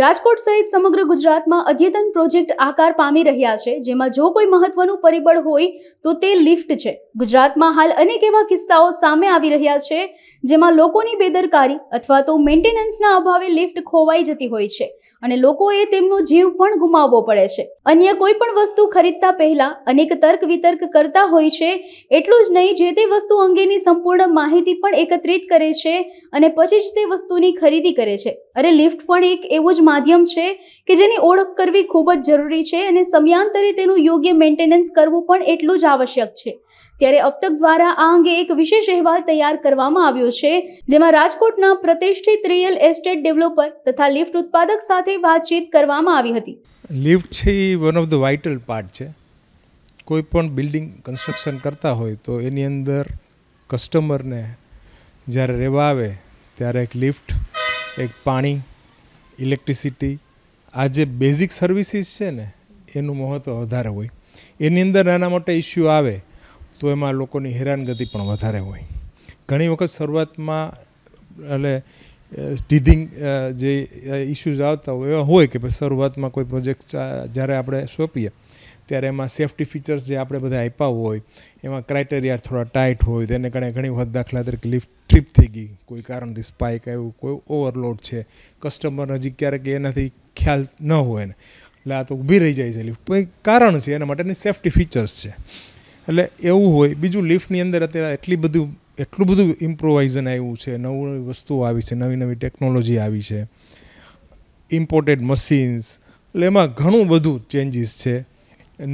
રાજકોટ સહિત સમગ્ર ગુજરાતમાં અદ્યતન પ્રોજેક્ટ આકાર પામી રહ્યા છે, જેમાં જો કોઈ મહત્વનું પરિબળ હોય તો તે લિફ્ટ છે. ગુજરાતમાં હાલ અનેક એવા કિસ્સાઓ સામે આવી રહ્યા છે જેમાં લોકોની બેદરકારી અથવા તો મેન્ટેનન્સના અભાવે લિફ્ટ ખોવાઈ જતી હોય છે અને લોકોએ તેમનો જીવ પણ ગુમાવવો પડે છે. અન્ય કોઈ પણ વસ્તુ ખરીદતા પહેલા અનેક તર્ક વિતર્ક કરતા હોય છે. એટલું જ નહીં, જે તે વસ્તુ અંગેની સંપૂર્ણ માહિતી પણ એકત્રિત કરે છે અને પછી જ તે વસ્તુની ખરીદી કરે છે. અરે લિફ્ટ પણ એક એવું જ માધ્યમ છે કે જેની ઓળખ કરવી ખૂબ જ જરૂરી છે અને સમયાંતરે તેનું યોગ્ય મેન્ટેનન્સ કરવું પણ એટલું જ આવશ્યક છે. ત્યારે અબતક દ્વારા આ અંગે એક વિશેષ અહેવાલ તૈયાર કરવામાં આવ્યો છે, જેમાં રાજકોટના પ્રતિષ્ઠિત રિયલ એસ્ટેટ ડેવલપર તથા લિફ્ટ ઉત્પાદક સાથે વાતચીત કરવામાં આવી હતી. લિફ્ટ છે એ one of the vital part છે. કોઈ પણ બિલ્ડિંગ કન્સ્ટ્રક્શન કરતા હોય તો એની અંદર કસ્ટમરને જ્યારે રહેવા આવે ત્યારે એક લિફ્ટ, એક પાણી, ઇલેક્ટ્રિસિટી, આ જે બેઝિક સર્વિસીસ છે ને એનું મહત્ત્વ વધારે હોય. એની અંદર નાના મોટા ઇસ્યુ આવે તો એમાં લોકોની હેરાનગતિ પણ વધારે હોય. ઘણી વખત શરૂઆતમાં એટલે ટીધિંગ જે ઇસ્યુઝ આવતા હોય એવા હોય કે ભાઈ શરૂઆતમાં કોઈ પ્રોજેક્ટ જ્યારે આપણે સોંપીએ ત્યારે એમાં સેફ્ટી ફીચર્સ જે આપણે બધા આપ્યા હોય એમાં ક્રાઇટેરિયા થોડા ટાઈટ હોય. તેને ઘણી વખત દાખલા તરીકે લિફ્ટ ટ્રીપ થઈ ગઈ, કોઈ કારણથી સ્પાઇક આવ્યું, કોઈ ઓવરલોડ છે, કસ્ટમર હજી ક્યારેક એનાથી ખ્યાલ ન હોય ને એટલે આ તો ઊભી રહી જાય છે લિફ્ટ, કોઈ કારણ છે એના માટેની સેફ્ટી ફીચર્સ છે એટલે એવું હોય. બીજું લિફ્ટની અંદર અત્યારે એટલું બધું ઇમ્પ્રોવાઇઝન આવ્યું છે, નવી વસ્તુઓ આવી છે, નવી નવી ટેકનોલોજી આવી છે, ઇમ્પોર્ટેડ મશીન્સ, એટલે એમાં ઘણું બધું ચેન્જીસ છે.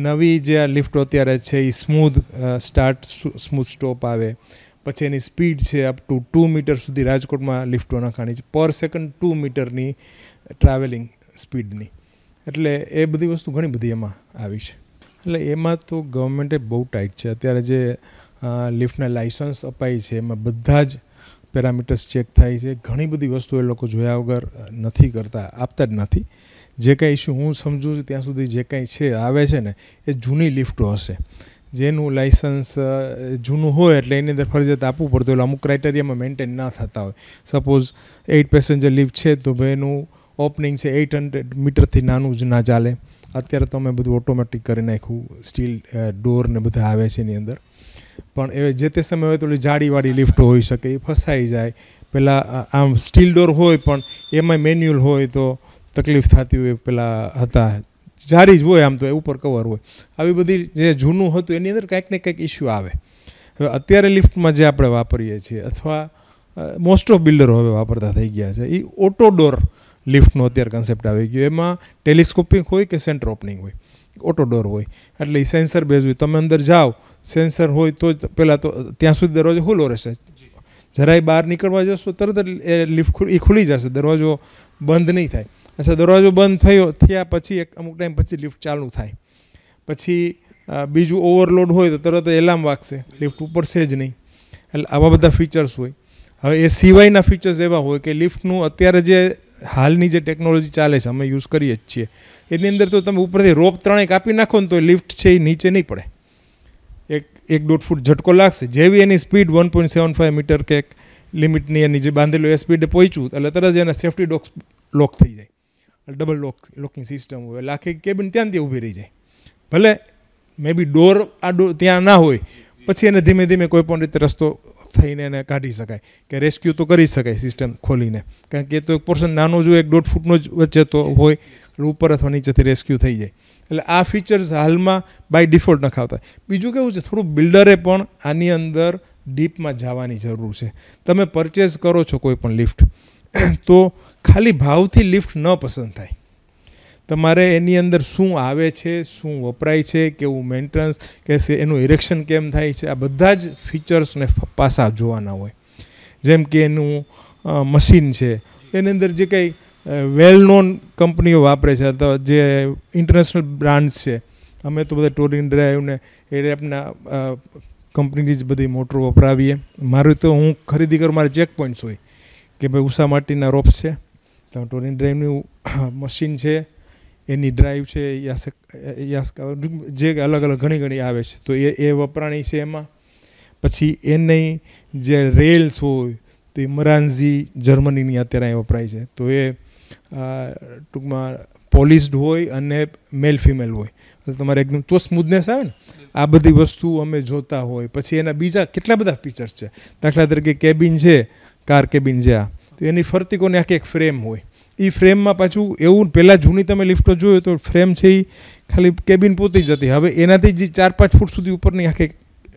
નવી જે આ લિફ્ટો અત્યારે છે એ સ્મૂથ સ્ટાર્ટ, સ્મૂથ સ્ટોપ આવે, પછી એની સ્પીડ છે અપ ટુ 2 મીટર સુધી રાજકોટમાં લિફ્ટો નખાણી છે, પર સેકન્ડ 2 મીટરની ટ્રાવેલિંગ સ્પીડની. એટલે એ બધી વસ્તુ ઘણી બધી એમાં આવી છે. એટલે એમાં તો ગવર્મેન્ટે બહુ ટાઈટ છે. અત્યારે જે લિફ્ટના લાઇસન્સ અપાય છે એમાં બધા જ પેરામીટર્સ ચેક થાય છે. ઘણી બધી વસ્તુ એ લોકો જોયા વગર નથી કરતા, આપતા જ નથી. જે કાંઈ ઇસ્યુ હું સમજું છું ત્યાં સુધી જે કાંઈ છે આવે છે ને એ જૂની લિફ્ટો હશે, જેનું લાઇસન્સ જૂનું હોય એટલે એની અંદર ફરજિયાત આપવું પડતું હોય, અમુક ક્રાઇટેરિયામાં મેન્ટેન ના થતા હોય. સપોઝ 8 પેસેન્જર લિફ્ટ છે તો ભાઈ એનું ઓપનિંગ છે 800 મીટરથી નાનું જ ના ચાલે. અત્યારે તો અમે બધું ઓટોમેટિક કરી નાખ્યું, સ્ટીલ ડોર ને બધા આવે છે એની અંદર. પણ એ જે તે સમય હોય તો જાળીવાળી લિફ્ટ હોઈ શકે, એ ફસાઈ જાય. પહેલાં આમ સ્ટીલ ડોર હોય પણ એમાં મેન્યુઅલ હોય તો તકલીફ થતી હોય. પહેલાં હતા જારી જ હોય, આમ તો એ ઉપર કવર હોય. આવી બધી જે જૂનું હતું એની અંદર કંઈક ને કંઈક ઇસ્યુ આવે. હવે અત્યારે લિફ્ટમાં જે આપણે વાપરીએ છીએ અથવા મોસ્ટ ઓફ બિલ્ડરો હવે વાપરતા થઈ ગયા છે એ ઓટો ડોર લિફ્ટનો અત્યારે કન્સેપ્ટ આવી ગયો. એમાં ટેલિસ્કોપિક હોય કે સેન્ટર ઓપનિંગ હોય, ઓટો ડોર હોય એટલે એ સેન્સર બેઝ હોય. તમે અંદર જાઓ, સેન્સર હોય તો જ પહેલાં તો ત્યાં સુધી દરવાજો ખુલ્લો રહેશે. જરાય બહાર નીકળવા જશો તરત જ એ લિફ્ટ ખુલી જશે, દરવાજો બંધ નહીં થાય. અચ્છા, દરવાજો બંધ થયા પછી અમુક ટાઈમ પછી લિફ્ટ ચાલુ થાય. પછી બીજું ઓવરલોડ હોય તો તરત એલાર્મ વાગશે, લિફ્ટ ઉપડશે જ નહીં. એટલે આવા બધા ફીચર્સ હોય. હવે એ સિવાયના ફીચર્સ એવા હોય કે લિફ્ટનું અત્યારે જે હાલની જે ટેકનોલોજી ચાલે છે, અમે યુઝ કરીએ જ છીએ, એની અંદર તો તમે ઉપરથી રોપ 3 કાપી નાખો ને તો લિફ્ટ છે એ નીચે નહીં પડે. 1-1.5 ફૂટ ઝટકો લાગશે. જેવી એની સ્પીડ 1.75 મીટર કે લિમિટની એની જે બાંધેલો એ સ્પીડે પહોંચ્યું એટલે તરત જ એના સેફ્ટી ડોક્સ લોક થઈ જાય. ડબલ લોકિંગ સિસ્ટમ હોય એટલે આખી કેબિન ત્યાં ઊભી રહી જાય. ભલે મે બી ડોર ત્યાં ના હોય, પછી એને ધીમે ધીમે કોઈ પણ રીતે રસ્તો થઈને એને કાઢી શકાય કે રેસ્ક્યુ તો કરી શકાય સિસ્ટમ ખોલીને. કારણ કે એ તો એક પોર્શન નાનો જ હોય, 1.5 ફૂટનો જ વચ્ચે તો હોય, ઉપર અથવા નીચેથી રેસ્ક્યુ થઈ જાય. એટલે આ ફીચર્સ હાલમાં બાય ડિફોલ્ટ નખાવતા. બીજું કેવું છે, થોડું બિલ્ડરે પણ આની અંદર ડીપમાં જવાની જરૂર છે. તમે પરચેઝ કરો છો કોઈ પણ લિફ્ટ તો ખાલી ભાવથી લિફ્ટ ન પસંદ થાય. તમારે એની અંદર શું આવે છે, શું વપરાય છે, કેવું મેન્ટેનન્સ કે એનું ઇરેક્શન કેમ થાય છે, આ બધા જ ફીચર્સને પાસા જોવાના હોય. જેમ કે એનું મશીન છે, એની અંદર જે કંઈ વેલ નોન કંપનીઓ વાપરે છે અથવા જે ઇન્ટરનેશનલ બ્રાન્ડ્સ છે, અમે તો બધા ટોરિન ડ્રાઈવ ને એ ટાઈપના કંપનીની જ બધી મોટરો વપરાવીએ. મારું તો હું ખરીદી કરું, મારે ચેક પોઈન્ટ્સ હોય કે ભાઈ ઉષા માટીના રોપ્સ છે, તો ટોરિન ડ્રાઈવનું મશીન છે, એની ડ્રાઈવ છે, જે અલગ અલગ ઘણી આવે છે તો એ વપરાણી છે એમાં. પછી એની જે રેલ્સ હોય તો એ મરાન્ઝી જર્મનીની અત્યારે અહીં વપરાય છે, તો એ ટૂંકમાં પોલિશ્ડ હોય અને મેલ ફિમેલ હોય, એટલે તમારે એકદમ તો સ્મૂથનેસ આવે ને, આ બધી વસ્તુ અમે જોતા હોય. પછી એના બીજા કેટલા બધા ફીચર્સ છે, દાખલા તરીકે કેબિન છે, કાર કેબિન છે, તો એની ફરતી કોને આખી એક ફ્રેમ હોય. એ ફ્રેમમાં પાછું એવું, પહેલાં જૂની તમે લિફ્ટો જોયો તો ફ્રેમ છે એ ખાલી કેબિન પૂરતી જ હતી. હવે એનાથી જે 4-5 ફૂટ સુધી ઉપરની આખી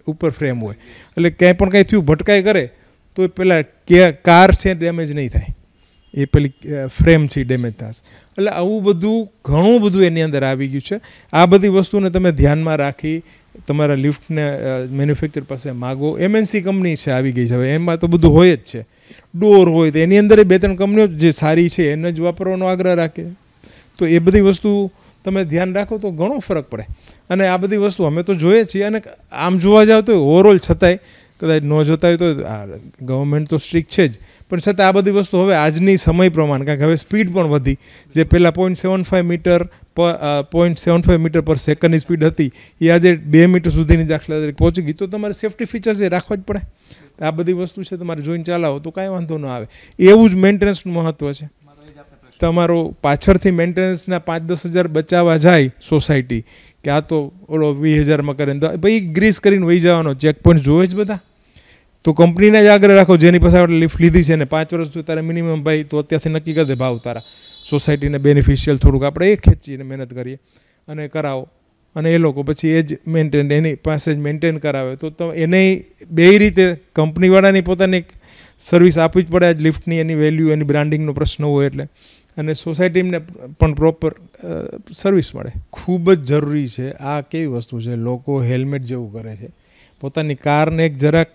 ઉપર ફ્રેમ હોય, એટલે ક્યાંય પણ કાંઈ થયું ભટકાઈ કરે તો પેલા કાર છે ડેમેજ નહીં થાય, એ પેલી ફ્રેમ છે ડેમેજ થશે. એટલે આવું બધું ઘણું બધું એની અંદર આવી ગયું છે. આ બધી વસ્તુને તમે ધ્યાનમાં રાખી તમારા લિફ્ટને મેન્યુફેક્ચર પાસે માગો. MNC કંપની છે આવી ગઈ છે હવે, એમાં તો બધું હોય જ છે. ડોર હોય તો એની અંદર 2-3 કંપનીઓ જે સારી છે એને જ વાપરવાનો આગ્રહ રાખે. તો એ બધી વસ્તુ તમે ધ્યાન રાખો તો ઘણો ફરક પડે. અને આ બધી વસ્તુ અમે તો જોઈએ છીએ. અને આમ જોવા જાવ તો ઓવરઓલ છતાંય કદાચ ન જોતા હોય તો ગવર્મેન્ટ તો સ્ટ્રિક્ટ છે જ, પણ છતાં આ બધી વસ્તુ હવે આજની સમય પ્રમાણે, કારણ કે હવે સ્પીડ પણ વધી, જે પહેલાં 0.75 મીટર પર સેકન્ડની સ્પીડ હતી એ આજે 2 મીટર સુધીની દાખલા તરીકે પહોંચી ગઈ. તો તમારે સેફ્ટી ફીચર્સ એ રાખવા જ પડે. આ બધી વસ્તુ છે તમારે જોઈને ચાલાવો તો કાંઈ વાંધો ન આવે. એવું જ મેન્ટેનન્સનું મહત્ત્વ છે. તમારો પાછળથી મેન્ટેનન્સના 5-10 હજાર બચાવવા જાય સોસાયટી, કે આ તો ઓલો 20,000માં કરે ને ભાઈ ગ્રીસ કરીને વહી જવાનો, ચેક પોઈન્ટ જોવે જ બધા. તો કંપનીને જ આગ્રહ રાખો જેની પાસે આપણે લિફ્ટ લીધી છે ને 5 વર્ષ સુધી તારે મિનિમમ ભાઈ તો અત્યારથી નક્કી કરી દે ભાવ તારા સોસાયટીને બેનિફિશિયલ થોડુંક આપણે એ ખેંચીને મહેનત કરીએ અને કરાવો. અને એ લોકો પછી એ જ મેન્ટેન એની પાસે જ મેન્ટેન કરાવે. તો એને બે રીતે કંપનીવાળાની પોતાની સર્વિસ આપવી જ પડે. આજ લિફ્ટની એની વેલ્યુ, એની બ્રાન્ડિંગનો પ્રશ્ન હોય એટલે, અને સોસાયટીને પણ પ્રોપર સર્વિસ મળે. ખૂબ જ જરૂરી છે. આ કેવી વસ્તુ છે, લોકો હેલ્મેટ જેવું કરે છે, પોતાની કારને એક જરાક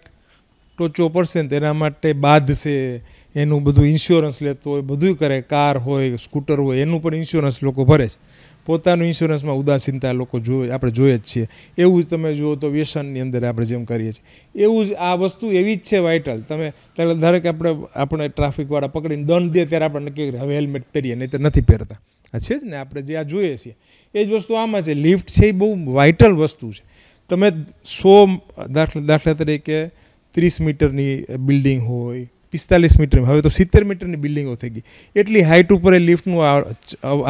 ટોચો પડશે ને તેના માટે બાંધશે, એનું બધું ઇન્સ્યોરન્સ લેતો હોય, બધું કરે. કાર હોય, સ્કૂટર હોય, એનું પણ ઇન્સ્યોરન્સ લોકો ભરે છે. પોતાનું ઇન્સ્યોરન્સમાં ઉદાસીનતા લોકો આપણે જોઈએ જ છીએ. એવું જ તમે જુઓ તો વ્યસનની અંદર આપણે જેમ કરીએ છીએ એવું જ આ વસ્તુ એવી જ છે વાઇટલ. તમે ધારો કે આપણે ટ્રાફિકવાળા પકડીને દંડ દે ત્યારે આપણે નક્કી કરીએ હવે હેલ્મેટ પહેરીએ, નહીં તો નથી પહેરતા. આ છે જ ને, આપણે જે આ જોઈએ છીએ એ જ વસ્તુ આમાં છે. લિફ્ટ છે એ બહુ વાઇટલ વસ્તુ છે. તમે 100 દાખલા તરીકે 30 મીટરની બિલ્ડિંગ હોય, 45 મીટર, હવે તો 70 મીટરની બિલ્ડિંગો થઈ ગઈ. એટલી હાઇટ ઉપર એ લિફ્ટનું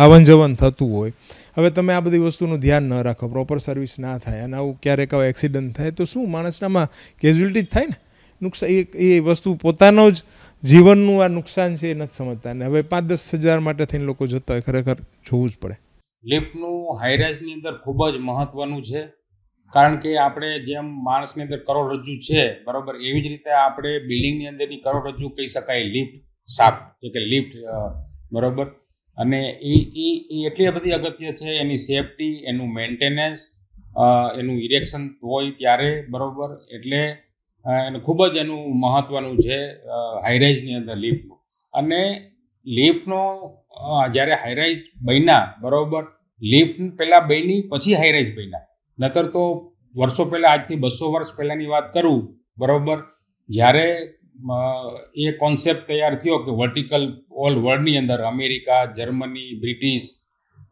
આવન જવન થતું હોય. હવે તમે આ બધી વસ્તુનું ધ્યાન ન રાખો, પ્રોપર સર્વિસ ના થાય, અને આવું ક્યારેક આવું એક્સિડન્ટ થાય તો શું માણસનામાં કેઝ્યુઅલિટી જ થાય ને, નુકસાન. એ વસ્તુ પોતાનો જ જીવનનું આ નુકસાન છે એ નથી સમજતા. અને હવે 5-10 હજાર માટે થઈને લોકો જતા હોય, ખરેખર જોવું જ પડે. લિફ્ટનું હાઈરાઇઝની અંદર ખૂબ જ મહત્વનું છે, કારણ કે આપણે જેમ માણસની અંદર કરોડરજ્જુ છે બરાબર, એવી જ રીતે આપણે બિલ્ડિંગની અંદરની કરોડરજ્જુ કહી શકાય લિફ્ટ શાફ્ટ, કે લિફ્ટ બરાબર. અને એ એટલી બધી અગત્ય છે, એની સેફટી, એનું મેન્ટેનન્સ, એનું ઇરેક્શન હોય ત્યારે બરાબર. એટલે એને ખૂબ જ એનું મહત્વનું છે હાઈરાઇઝની અંદર લિફ્ટનું. અને લિફ્ટનો જ્યારે હાઈરાઇઝ બન્યા બરાબર, લિફ્ટ પહેલાં બની પછી હાઈરાઇઝ બન્યા. નતર તો વર્ષો પહેલાં, આજથી 200 વર્ષ પહેલાંની વાત કરું બરાબર, જ્યારે એ કોન્સેપ્ટ તૈયાર થયો કે વર્ટિકલ ઓલ વર્લ્ડની અંદર અમેરિકા, જર્મની, બ્રિટિશ,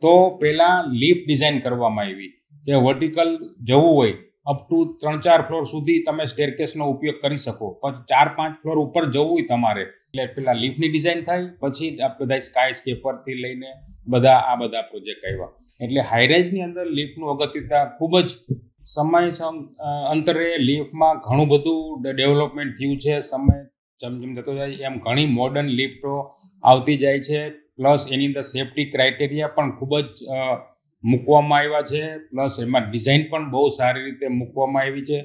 તો પહેલાં લિફ્ટ ડિઝાઇન કરવામાં આવી કે વર્ટિકલ જવું હોય અપ ટુ 3-4 ફ્લોર સુધી તમે સ્ટેરકેસનો ઉપયોગ કરી શકો, પણ 4-5 ફ્લોર ઉપર જવું હોય તમારે એટલે પહેલાં લિફ્ટની ડિઝાઇન થાય, પછી આ બધા સ્કાય સ્કેપરથી લઈને આ બધા પ્રોજેક્ટ આવ્યા. એટલે હાઈરાઇઝની અંદર લિફ્ટનું અગત્યતા ખૂબ જ સમય અંતરે લિફ્ટમાં ઘણું બધું ડેવલપમેન્ટ થયું છે. સમય જેમ જેમ જતો જાય એમ ઘણી મોડર્ન લિફ્ટો આવતી જાય છે. પ્લસ એની અંદર સેફ્ટી ક્રાઇટેરિયા પણ ખૂબ જ મૂકવામાં આવ્યા છે. પ્લસ એમાં ડિઝાઇન પણ બહુ સારી રીતે મૂકવામાં આવી છે.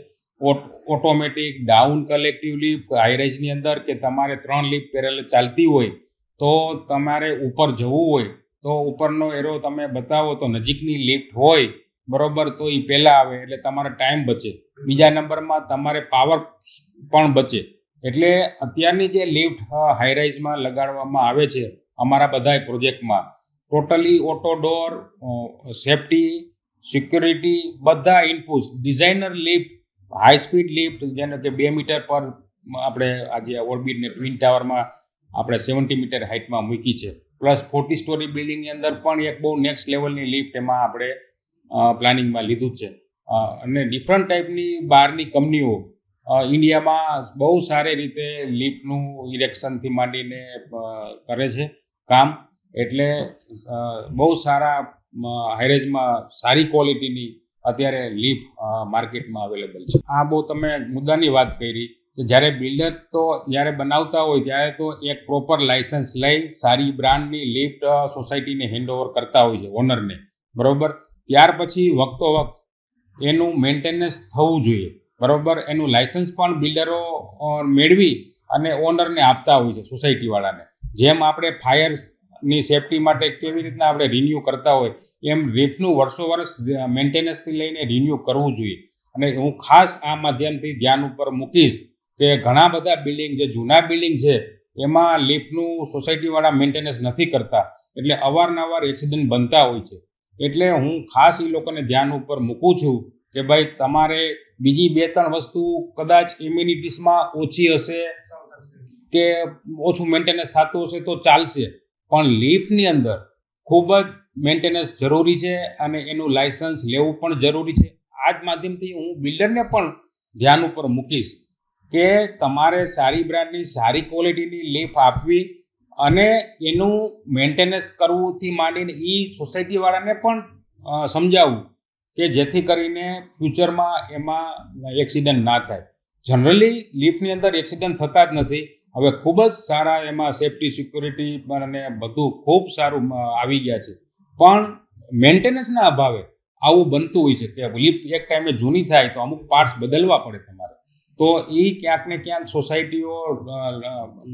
ઓટોમેટિક ડાઉન કલેક્ટિવ લિફ્ટ હાઈરાઇઝની અંદર, કે તમારે 3 લિફ્ટ પેરેલલ ચાલતી હોય તો તમારે ઉપર જવું હોય તો ઉપરનો એરો તમે બતાવો તો નજીકની લિફ્ટ હોય બરાબર, તો એ પહેલાં આવે એટલે તમારો ટાઈમ બચે. બીજા નંબરમાં તમારે પાવર પણ બચે. એટલે અત્યારની જે લિફ્ટ હાઈરાઇઝમાં લગાડવામાં આવે છે અમારા બધા પ્રોજેક્ટમાં, totally auto door, safety, security, બધા inputs, designer lift, high speed lift, જેને કે 2 મીટર પર આપણે આજે ઓર્બિટને ટ્વિન ટાવરમાં આપણે 70 મીટર હાઇટમાં મૂકી છે. પ્લસ 40 સ્ટોરી બિલ્ડિંગની અંદર પણ એક બહુ નેક્સ્ટ લેવલની લિફ્ટ એમાં આપણે પ્લાનિંગમાં લીધું જ છે. અને ડિફરન્ટ ટાઈપની બહારની કંપનીઓ ઇન્ડિયામાં બહુ સારી રીતે લિફ્ટનું ઇરેક્શનથી માંડીને કરે છે કામ. એટલે બહુ સારા હાઈરેજમાં સારી ક્વોલિટીની અત્યારે લિફ્ટ માર્કેટમાં અવેલેબલ છે. આ બહુ તમે મુદ્દાની વાત કરી કે જ્યારે બિલ્ડર તો જ્યારે બનાવતા હોય ત્યારે તો એક પ્રોપર લાયસન્સ લઈ સારી બ્રાન્ડની લિફ્ટ સોસાયટીને હેન્ડઓવર કરતા હોય છે ઓનરને, બરાબર. ત્યાર પછી વખતો વખત એનું મેન્ટેનન્સ થવું જોઈએ, બરાબર. એનું લાયસન્સ પણ બિલ્ડરો મેળવી અને ઓનરને આપતા હોય છે સોસાયટીવાળાને. જેમ આપણે ફાયરની સેફટી માટે કેવી રીતના આપણે રિન્યૂ કરતા હોય એમ લિફ્ટનું વર્ષો-વર્ષ મેન્ટેનન્સથી લઈને રિન્યૂ કરવું જોઈએ. અને હું ખાસ આ માધ્યમથી ધ્યાન ઉપર મૂકીશ કે ઘણા બધા બિલ્ડિંગ જે જૂના બિલ્ડિંગ છે એમાં લિફ્ટનું સોસાયટીવાળા મેન્ટેનન્સ નથી કરતા, એટલે અવારનવાર એક્સિડન્ટ બનતા હોય છે. એટલે હું ખાસ એ લોકોને ધ્યાન ઉપર મૂકું છું કે ભાઈ તમારે બીજી 2-3 વસ્તુ કદાચ એમ્યુનિટીઝમાં ઓછી હશે કે ઓછું મેન્ટેનન્સ થતું હશે તો ચાલશે, પણ લિફ્ટની અંદર ખૂબ જ મેન્ટેનન્સ જરૂરી છે અને એનું લાયસન્સ લેવું પણ જરૂરી છે. આ જ માધ્યમથી હું બિલ્ડરને પણ ધ્યાન ઉપર મૂકીશ કે તમારે સારી બ્રાન્ડની સારી ક્વોલિટીની લિફ્ટ આપવી અને એનું મેન્ટેનન્સ કરવુંથી માંડીને એ સોસાયટીવાળાને પણ સમજાવવું કે જેથી કરીને ફ્યુચરમાં એમાં એક્સિડન્ટ ના થાય. જનરલી લિફ્ટની અંદર એક્સિડન્ટ થતા જ નથી. હવે ખૂબ જ સારા એમાં સેફટી સિક્યુરિટી અને બધું ખૂબ સારું આવી ગયા છે, પણ મેન્ટેનન્સના અભાવે આવું બનતું હોય છે કે લિફ્ટ એક ટાઈમે જૂની થાય તો અમુક પાર્ટ્સ બદલવા પડે તમારે. તો એ ક્યાંક ને ક્યાંક સોસાયટીઓ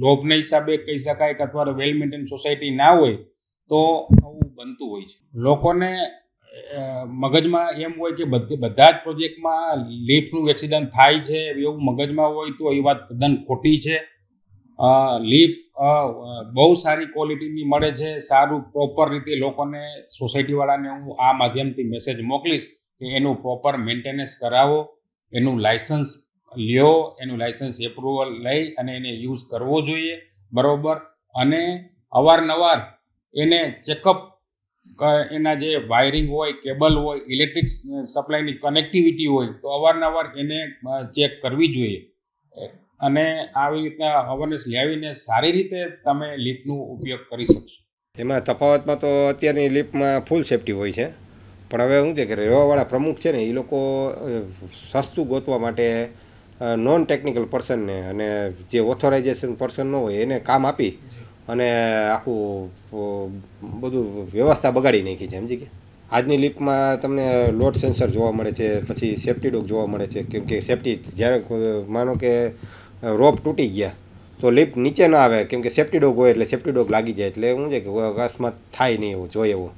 લોભના હિસાબે કહી શકાય કે અથવા વેલ મેન્ટેન સોસાયટી ના હોય તો આવું બનતું હોય છે. લોકોને મગજમાં એમ હોય કે બધા જ પ્રોજેક્ટમાં લિફ્ટનું એક્સિડન્ટ થાય છે એવું મગજમાં હોય તો એ વાત તદ્દન ખોટી છે. લિફ્ટ બહુ સારી ક્વોલિટીની મળે છે, સારું પ્રોપર રીતે લોકોને સોસાયટીવાળાને હું આ માધ્યમથી મેસેજ મોકલીશ કે એનું પ્રોપર મેન્ટેનન્સ કરાવો, એનું લાયસન્સ લ્યો, એનું લાયસન્સ એપ્રુવલ લઈ અને એને યુઝ કરવો જોઈએ, બરાબર. અને અવારનવાર એને ચેકઅપ, એના જે વાયરિંગ હોય, કેબલ હોય, ઇલેક્ટ્રિક સપ્લાયની કનેક્ટિવિટી હોય તો અવારનવાર એને ચેક કરવી જોઈએ. અને આવી રીતના અવેરનેસ લાવીને સારી રીતે તમે લિફ્ટનો ઉપયોગ કરી શકશો. એમાં તફાવતમાં તો અત્યારની લિફ્ટમાં ફૂલ સેફટી હોય છે, પણ હવે શું છે કે રહેવાવાળા પ્રમુખ છે ને એ લોકો સસ્તું ગોતવા માટે નોન ટેકનિકલ પર્સનને અને જે ઓથોરાઇઝેશન પર્સન ન હોય એને કામ આપી અને આખું બધું વ્યવસ્થા બગાડી નાખી છે, સમજી ગયા. આજની લિફ્ટમાં તમને લોડ સેન્સર જોવા મળે છે, પછી સેફટી ડોગ જોવા મળે છે, કેમ કે સેફટી જ્યારે માનો કે રોપ તૂટી ગયા તો લિફ્ટ નીચે ના આવે, કેમ કે સેફટી ડોગ હોય એટલે સેફટી ડોગ લાગી જાય, એટલે શું છે કે અકસ્માત થાય નહીં એવું જોઈએ એવું.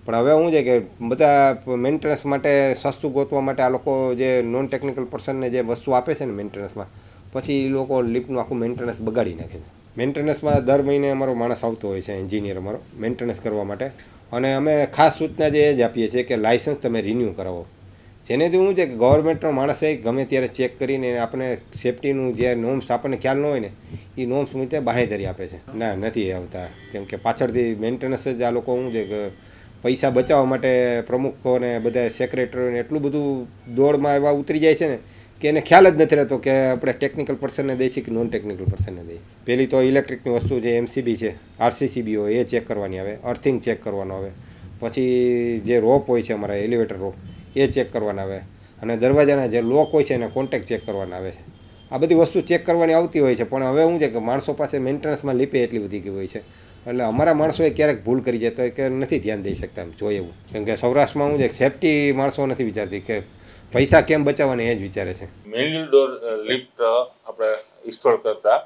પણ હવે શું છે કે બધા મેન્ટેનન્સ માટે સસ્તું ગોતવા માટે આ લોકો જે નોન ટેકનિકલ પર્સનને જે વસ્તુ આપે છે ને મેન્ટેનન્સમાં, પછી એ લોકો લિફ્ટનું આખું મેન્ટેનન્સ બગાડી નાખે છે. મેન્ટેનન્સમાં દર મહિને અમારો માણસ આવતો હોય છે, એન્જિનિયર અમારો મેન્ટેનન્સ કરવા માટે, અને અમે ખાસ સૂચના જે જ આપીએ છીએ કે લાયસન્સ તમે રિન્યૂ કરાવો. જેનેથી શું છે કે ગવર્મેન્ટનો માણસ ગમે ત્યારે ચેક કરીને આપણે સેફટીનું જે નોર્મ્સ આપણને ખ્યાલ ન હોય ને એ નોર્મ્સ મુજબ બાંહેધરી આપે છે. ના, નથી આવતા, કેમ કે પાછળથી મેન્ટેનન્સ જ આ લોકો શું છે કે પૈસા બચાવવા માટે પ્રમુખોને બધા સેક્રેટરીઓને એટલું બધું દોડમાં એવા ઉતરી જાય છે ને કે એને ખ્યાલ જ નથી રહેતો કે આપણે ટેકનિકલ પર્સનને દઈએ છીએ કે નોન ટેકનિકલ પર્સનને દઈએ. પહેલી તો ઇલેક્ટ્રિકની વસ્તુ જે એમસીબી છે, આરસીસીબી હોય એ ચેક કરવાની આવે, અર્થિંગ ચેક કરવાનો આવે, પછી જે રોપ હોય છે અમારા એલિવેટર રોપ એ ચેક કરવાના આવે, અને દરવાજાના જે લોક હોય છે એને કોન્ટેક્ટ ચેક કરવાના આવે છે. આ બધી વસ્તુ ચેક કરવાની આવતી હોય છે, પણ હવે શું છે કે માણસો પાસે મેન્ટેનન્સમાં લીપે એટલી બધી ગઈ હોય છે, એટલે અમારા માણસોએ ક્યારેક ભૂલ કરી જાય તો કે નથી ધ્યાન દઈ શકતા એમ જોઈએ એવું. કેમ કે સૌરાષ્ટ્રમાં શું છે સેફટી માણસો નથી વિચારતી, કે પૈસા કેમ બચાવવાને એ જ વિચારે છે. મેન્યુઅલ ડોર લિફ્ટ આપણે ઇન્સ્ટોલ કરતા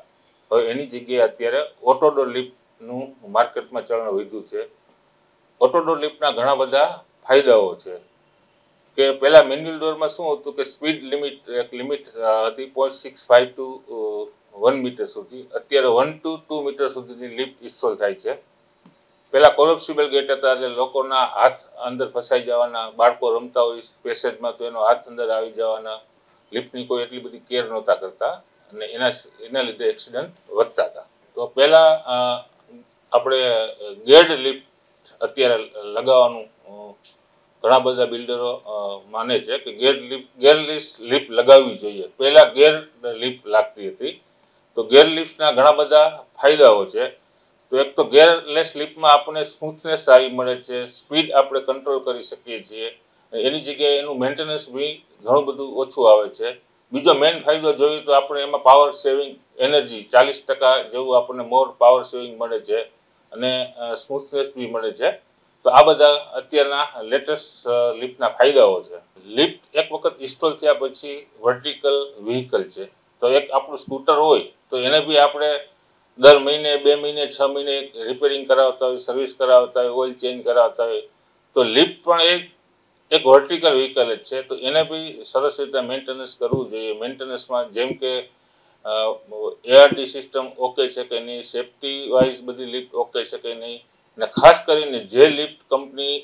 હવે એની જગ્યાએ અત્યારે ઓટો ડોર લિફ્ટનું માર્કેટમાં ચલણ વધ્યું છે. ઓટો ડોર લિફ્ટના ઘણા બધા ફાયદાઓ છે કે પહેલાં મેન્યુઅલ ડોરમાં શું હતું કે સ્પીડ લિમિટ એક લિમિટ હતી 0.65 to 1 મીટર સુધી, અત્યારે 1 to 2 મીટર સુધીની લિફ્ટ ઇન્સ્ટોલ થાય છે. પહેલાં કોલેપ્સિબલ ગેટ હતા એટલે લોકોના હાથ અંદર ફસાઈ જવાના, બાળકો રમતા હોય પેસેજમાં તો એનો હાથ અંદર આવી જવાના, લિફ્ટની કોઈ એટલી બધી કેર નહોતા કરતા અને એના લીધે એક્સિડન્ટ વધતા હતા. તો પહેલાં આપણે ગેર્ડ લિફ્ટ અત્યારે લગાવવાનું ઘણા બધા બિલ્ડરો માને છે કે ગેરલેસ લિફ્ટ લગાવવી જોઈએ. પહેલાં ગેર લિફ્ટ લાગતી હતી, તો ગેર લિફ્ટના ઘણા બધા ફાયદાઓ છે. તો તો એક તો ગેરલેસ લિફ્ટમાં આપણને સ્મૂથનેસ સારી મળે છે, સ્પીડ આપણે કંટ્રોલ કરી શકીએ છીએ, એની જગ્યાએ એનું મેન્ટેનન્સ બી ઘણું બધું ઓછું આવે છે. બીજો મેઇન ફાયદો જોઈએ તો આપણે એમાં પાવર સેવિંગ એનર્જી 40% જેવું આપણને મોર પાવર સેવિંગ મળે છે અને સ્મૂથનેસ બી મળે છે. તો આ બધા અત્યારના લેટેસ્ટ લિફ્ટના ફાયદાઓ છે. લિફ્ટ એક વખત ઇન્સ્ટોલ થયા પછી વર્ટિકલ વ્હીકલ છે. તો એક આપણું સ્કૂટર હોય તો એને બી આપણે દર મહિને 2 મહિને 6 મહિને રિપેરિંગ કરાવતા હોય, સર્વિસ કરાવતા હોય, ઓઇલ ચેન્જ કરાવતા હોય. તો લિફ્ટ પણ એક વર્ટિકલ વ્હીકલ જ છે. તો એને બી સરસ રીતે મેન્ટેનન્સ કરવું જોઈએ. મેન્ટેનન્સમાં જેમ કે એઆરડી સિસ્ટમ ઓકે છે કે નહીં, સેફટી વાઇઝ બધી લિફ્ટ ઓકે છે કે નહીં, અને ખાસ કરીને જે લિફ્ટ કંપની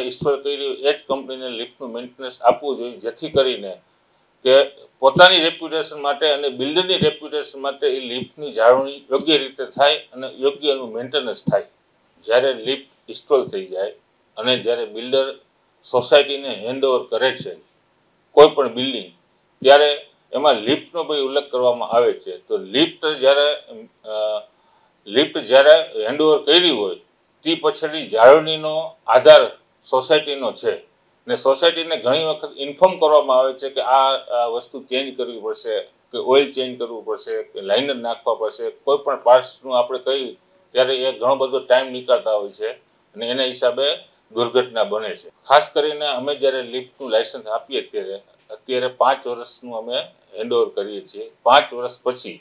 ઇન્સ્ટોલ કરી હોય એ જ કંપનીને લિફ્ટનું મેન્ટેનન્સ આપવું જોઈએ, જેથી કરીને કે પોતાની રેપ્યુટેશન માટે અને બિલ્ડરની રેપ્યુટેશન માટે એ લિફ્ટની જાળવણી યોગ્ય રીતે થાય અને યોગ્ય એનું મેન્ટેનન્સ થાય. જ્યારે લિફ્ટ ઇન્સ્ટોલ થઈ જાય અને જ્યારે બિલ્ડર સોસાયટીને હેન્ડઓવર કરે છે કોઈ પણ બિલ્ડિંગ, ત્યારે એમાં લિફ્ટનો ભાઈ ઉલ્લેખ કરવામાં આવે છે. તો લિફ્ટ જ્યારે હેન્ડઓવર કરી હોય તે પછીની જાળવણીનો આધાર સોસાયટીનો છે. ને સોસાયટીને ઘણી વખત ઇન્ફોર્મ કરવામાં આવે છે કે આ વસ્તુ ચેન્જ કરવી પડશે, કે ઓઇલ ચેન્જ કરવું પડશે, કે લાઇનર નાખવા પડશે. કોઈ પણ પાર્ટ્સનું આપણે કહી ત્યારે એ ઘણો બધો ટાઈમ નીકળતા હોય છે અને એના હિસાબે દુર્ઘટના બને છે. ખાસ કરીને અમે જ્યારે લિફ્ટનું લાયસન્સ આપીએ અત્યારે 5 વર્ષનું અમે હેન્ડઓવર કરીએ છીએ. 5 વર્ષ પછી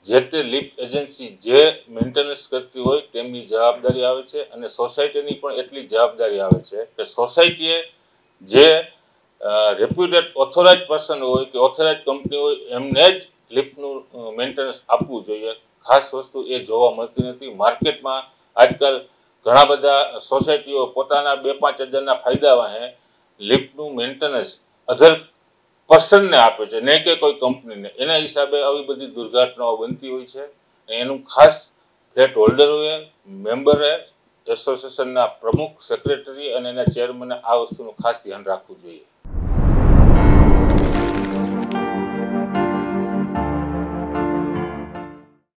જે તે લિફ્ટ એજન્સી જે મેન્ટેનન્સ કરતી હોય તેમની જવાબદારી આવે છે અને સોસાયટીની પણ એટલી જવાબદારી આવે છે કે સોસાયટીએ જે રેપ્યુટેડ ઓથોરાઇઝ પર્સન હોય કે ઓથોરાઇઝ કંપની હોય એમને જ લિફ્ટનું મેન્ટેનન્સ આપવું જોઈએ. ખાસ વસ્તુ એ જોવા મળતી નથી. માર્કેટમાં આજકાલ ઘણા બધા સોસાયટીઓ પોતાના 2-5 હજારના ફાયદા વાહે લિફ્ટનું મેન્ટેનન્સ અધર પર્સનને આપે છે, નહીં કે કોઈ કંપનીને. એના હિસાબે આવી બધી દુર્ઘટનાઓ બનતી હોય છે. એનું ખાસ ફ્લેટ હોલ્ડરોએ, મેમ્બરે, એસોસિએશનના પ્રમુખ, સેક્રેટરી અને એના ચેરમેને આ વસ્તુનું ખાસ ધ્યાન રાખવું જોઈએ.